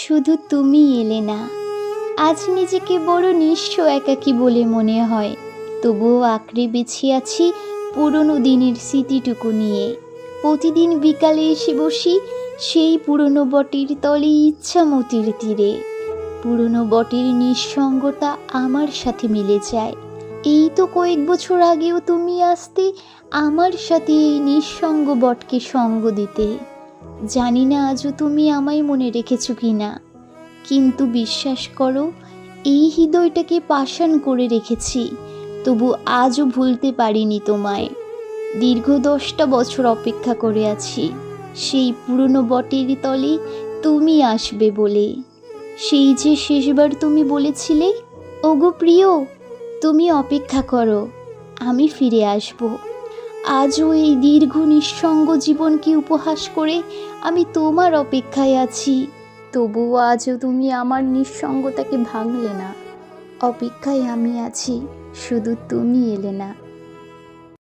শুধু তুমি এলে না। আজ নিজেকে বড় নিঃস্ব একাকী বলে মনে হয়, তবুও আঁকড়ে বেঁচে আছি পুরনো দিনের স্মৃতিটুকু নিয়ে। প্রতিদিন বিকালে এসে বসি সেই পুরনো বটের তলে ইচ্ছামতির তীরে। পুরনো বটের নিঃসঙ্গতা আমার সাথে মিলে যায়। এই তো কয়েক বছর আগেও তুমি আসতে আমার সাথে এই নিঃসঙ্গ বটকে সঙ্গ দিতে। জানি না আজও তুমি আমায় মনে রেখেছো কি না, কিন্তু বিশ্বাস করো, এই হৃদয়টাকে পাষাণ করে রেখেছি, তবু আজও ভুলতে পারিনি তোমায়। দীর্ঘ 10টা বছর অপেক্ষা করে আছি সেই পুরনো বটের তলে তুমি আসবে বলে। সেই যে শেষবার তুমি বলেছিলে, ওগো প্রিয়, তুমি অপেক্ষা করো, আমি ফিরে আসব। আজও এই দীর্ঘ নিঃসঙ্গ জীবনকে উপহাস করে আমি তোমার অপেক্ষায় আছি, তবুও আজও তুমি আমার নিঃসঙ্গতাকে ভাঙলে না। অপেক্ষায় আমি আছি, শুধু তুমি এলে না।